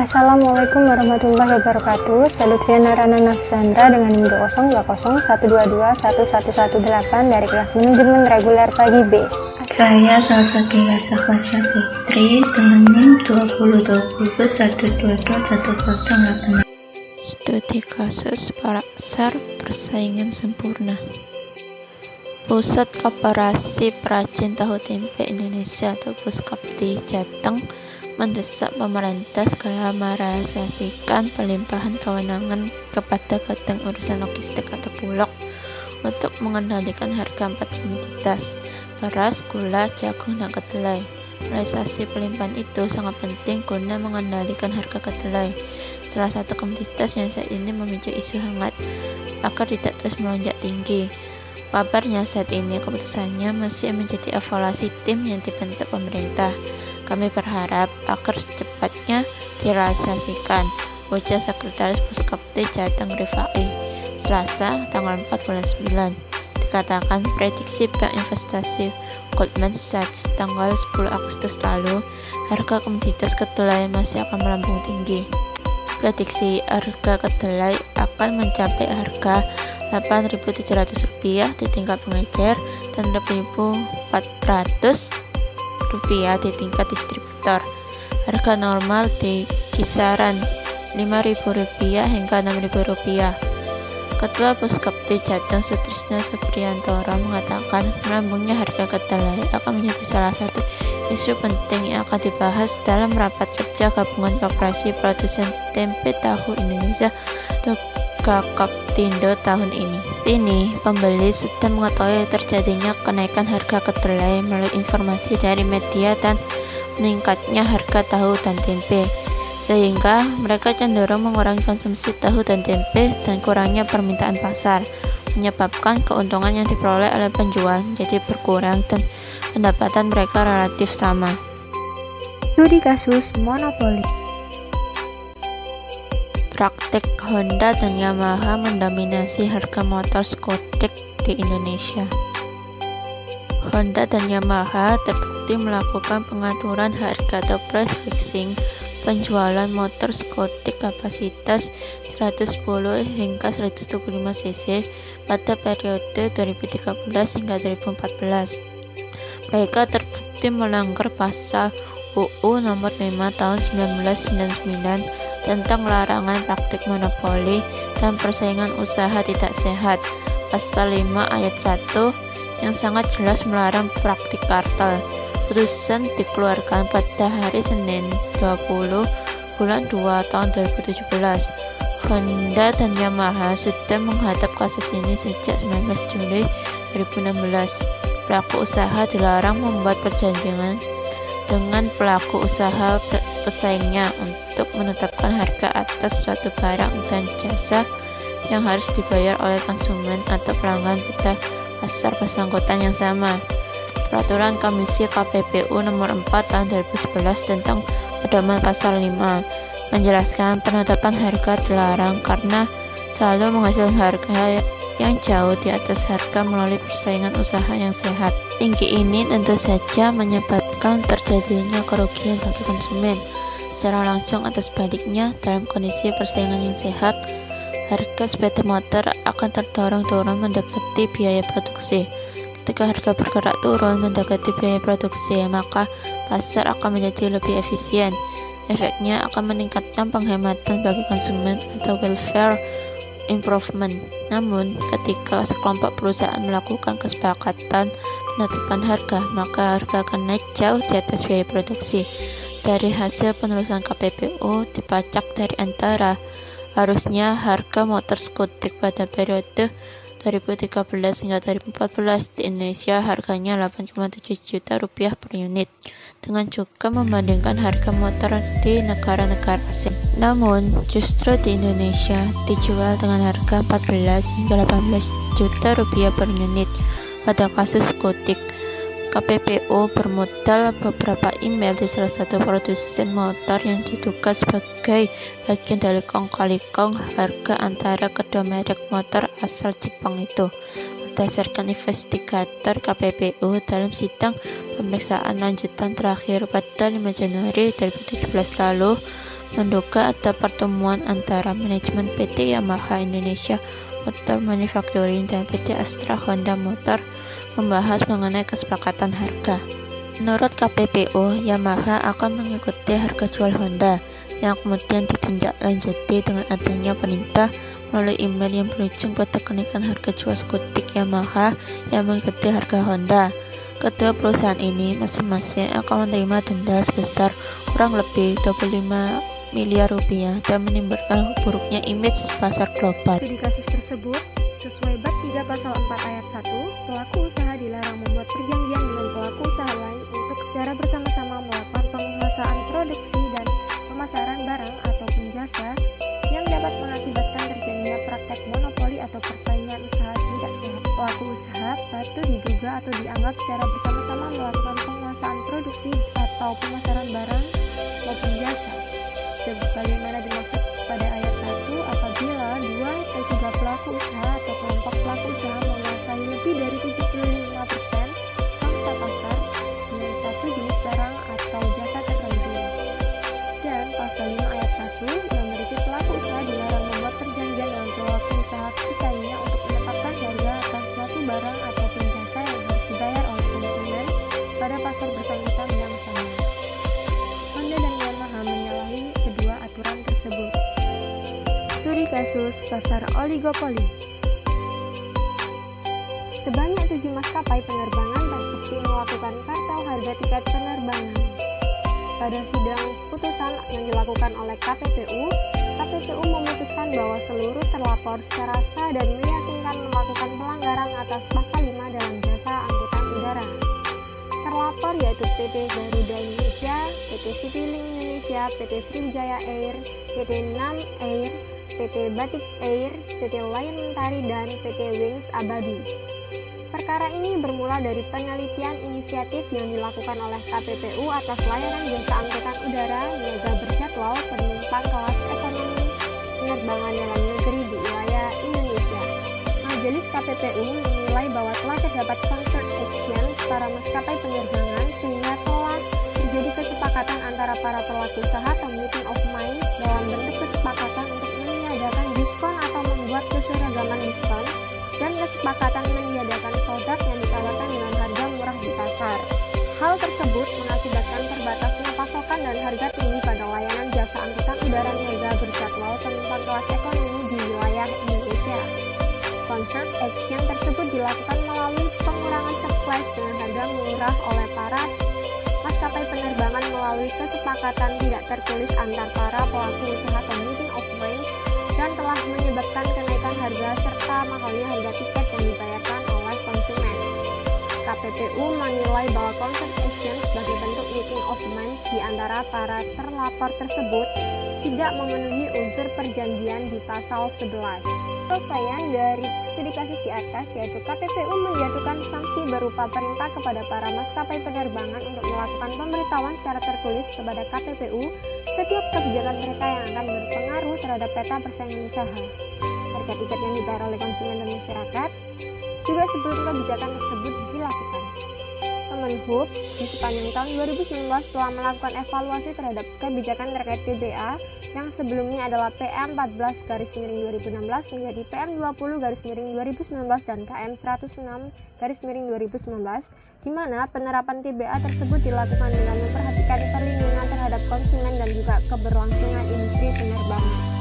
Assalamualaikum warahmatullahi wabarakatuh. Saya Lutfiana Rana Nafsandra dengan NIM 20201221118 dari kelas manajemen reguler pagi B. Saya Salsabila Sakhlasya Fitri dengan NIM 202012122108. Studi kasus para asar persaingan sempurna. Pusat Koperasi Perajin Tahu Tempe Indonesia atau Puskapti Jateng mendesak pemerintah segera merealisasikan pelimpahan kewenangan kepada Badan Urusan Logistik atau Bulog untuk mengendalikan harga 4 komoditas beras, gula, jagung, dan kedelai. Realisasi pelimpahan itu sangat penting guna mengendalikan harga kedelai, salah satu komoditas yang saat ini memicu isu hangat agar tidak terus melonjak tinggi. Kabarnya saat ini keputusannya masih menjadi evaluasi tim yang dibentuk pemerintah. Kami berharap agar secepatnya direalisasikan, ujar Sekretaris Puskapti Jateng Rifai, Selasa tanggal 4 bulan 9. Dikatakan prediksi Bank Investasi Goldman Sachs tanggal 10 Agustus lalu, harga komoditas kedelai masih akan melambung tinggi. Prediksi harga kedelai akan mencapai harga Rp8.700 di tingkat pengecer dan Rp1.400 di tingkat distributor. Harga normal di kisaran Rp5.000 hingga Rp6.000. Ketua Puskapti Jateng Sutrisno Supriyantoro mengatakan melambungnya harga kedelai akan menjadi salah satu isu penting yang akan dibahas dalam rapat kerja Gabungan Koperasi Produsen Tempe Tahu Indonesia atau Gakoptindo tahun ini. Pembeli sudah mengetahui terjadinya kenaikan harga kedelai melalui informasi dari media dan meningkatnya harga tahu dan tempe, sehingga mereka cenderung mengurangi konsumsi tahu dan tempe dan kurangnya permintaan pasar, menyebabkan keuntungan yang diperoleh oleh penjual jadi berkurang dan pendapatan mereka relatif sama. Studi kasus monopoli. Praktik Honda dan Yamaha mendominasi harga motor skotik di Indonesia. Honda dan Yamaha terbukti melakukan pengaturan harga atau price fixing penjualan motor skotik kapasitas 110 hingga 125 cc pada periode 2013 hingga 2014. Mereka terbukti melanggar pasal UU Nomor 5 Tahun 1999 tentang larangan praktik monopoli dan persaingan usaha tidak sehat, pasal 5 ayat 1 yang sangat jelas melarang praktik kartel. Putusan dikeluarkan pada hari Senin 20 bulan 2 tahun 2017. Honda dan Yamaha sudah menghadap kasus ini sejak 19 Juli 2016. Pelaku usaha dilarang membuat perjanjian dengan pelaku usaha pesaingnya untuk menetapkan harga atas suatu barang dan jasa yang harus dibayar oleh konsumen atau pelanggan pada pasar bersangkutan yang sama. Peraturan Komisi KPPU Nomor 4 Tahun 2011 tentang pedoman pasal 5 menjelaskan penetapan harga dilarang karena selalu menghasilkan harga yang jauh di atas harga melalui persaingan usaha yang sehat. Tinggi ini tentu saja menyebabkan terjadinya kerugian bagi konsumen secara langsung atau sebaliknya. Dalam kondisi persaingan yang sehat, harga sepeda motor akan terdorong turun mendekati biaya produksi. Ketika harga bergerak turun mendekati biaya produksi, maka pasar akan menjadi lebih efisien. Efeknya akan meningkatkan penghematan bagi konsumen atau welfare improvement. Namun, ketika sekelompok perusahaan melakukan kesepakatan penetapan harga, maka harga akan naik jauh di atas biaya produksi. Dari hasil penelusuran KPPU dipacak dari antara harusnya harga motor skotik pada periode 2013 hingga 2014 di Indonesia harganya Rp8,7 juta per unit, dengan juga membandingkan harga motor di negara-negara asing. Namun, justru di Indonesia dijual dengan harga 14 hingga 18 juta rupiah per unit. Pada kasus skotik, KPPU bermodal beberapa email di salah satu produsen motor yang diduga sebagai bagian dari kong kali kong harga antara kedua merek motor asal Jepang itu. Berdasarkan investigator KPPU dalam sidang pemeriksaan lanjutan terakhir pada 5 Januari 2017 lalu, menduga ada pertemuan antara manajemen PT Yamaha Indonesia Motor Manufacturing dan PT Astra Honda Motor membahas mengenai kesepakatan harga. Menurut KPPU, Yamaha akan mengikuti harga jual Honda, yang kemudian ditindaklanjuti dengan adanya perintah melalui email yang berujung pada kenaikan harga jual skutik Yamaha yang mengikuti harga Honda. Kedua perusahaan ini masing-masing akan menerima denda sebesar kurang lebih 25 miliar rupiah dan menimbulkan buruknya image pasar global. Studi kasus tersebut sesuai bab 3 pasal 4 ayat 1, pelaku usaha dilarang membuat perjanjian dengan pelaku usaha lain untuk secara bersama-sama melakukan penguasaan produksi dan pemasaran barang ataupun jasa yang dapat mengakibatkan terjadinya praktek monopoli atau persaingan usaha tidak sehat. Pelaku usaha patut diduga atau dianggap secara bersama-sama melakukan penguasaan produksi atau pemasaran barang maupun jasa sebagaimana dimaksud pada ayat 1 apabila 2 atau 3 pelaku usaha atau kelompok pelaku usaha menguasai lebih dari 75% pangsa pasar dengan satu jenis barang atau jasa tertentu. Dan pasal 5 ayat 1 yang berisi pelaku usaha dilarang membuat perjanjian dengan pelaku usaha pesaingnya untuk menetapkan harga atas suatu barang ataupun jasa yang harus dibayar oleh konsumen pada pasar bersangkutan yang sama. Honda dan Yamaha menyalahi kedua aturan tersebut. Studi kasus pasar oligopoli. Sebanyak 7 maskapai penerbangan terbukti melakukan kartel harga tiket penerbangan. Pada sidang putusan yang dilakukan oleh KPPU memutuskan bahwa seluruh terlapor secara sah dan meyakinkan melakukan pelanggaran atas pasal 5 dalam jasa angkutan udara. Terlapor yaitu PT Garuda Indonesia, PT Citylink Indonesia, PT Sriwijaya Air, PT Nam Air, PT Batik Air, PT Lion Mentari, dan PT Wings Abadi. Perkara ini bermula dari penelitian inisiatif yang dilakukan oleh KPPU atas layanan jasa angkutan udara Niaga Berjadwal penumpang kelas ekonomi penerbangan dalam negeri di wilayah Indonesia. Majelis KPPU menilai bahwa telah terdapat concert action para maskapai penerbangan sehingga telah terjadi kesepakatan antara para pelaku usaha atau meeting of minds dalam bentuk kesepakatan untuk meniadakan diskon atau membuat keseragaman diskon dan kesepakatan meniadakan produk yang ditawarkan dengan harga murah di pasar. Hal tersebut mengakibatkan terbatasnya pasokan dan harga tinggi pada layanan jasa angkutan udara Niaga Berjadwal penumpang kelas ekonomi di wilayah Indonesia. Concert action tersebut dilakukan melalui pengurangan surprise dengan harga murah oleh para maskapai penerbangan melalui kesepakatan tidak tertulis antar para pelaku usaha atau meeting of minds dan telah menyebabkan kenaikan harga serta mahalnya harga tiket yang dibayarkan oleh konsumen. KPPU menilai bahwa concert action sebagai bentuk meeting of minds di antara para terlapor tersebut tidak memenuhi unsur perjanjian di pasal 11. Penyelesaian dari studi kasus di atas yaitu KPPU menjatuhkan sanksi berupa perintah kepada para maskapai penerbangan untuk melakukan pemberitahuan secara tertulis kepada KPPU setiap kebijakan mereka yang akan berpengaruh terhadap peta persaingan usaha, harga tiket yang dibayar oleh konsumen dan masyarakat, juga sebelum kebijakan tersebut dilakukan. Kemenhub di sepanjang tahun 2019 telah melakukan evaluasi terhadap kebijakan terkait TBA yang sebelumnya adalah PM 14/2016 menjadi PM 20/2019 dan KM 106/2019, di mana penerapan TBA tersebut dilakukan dengan memperhatikan perlindungan terhadap konsumen dan juga keberlangsungan industri penerbangan.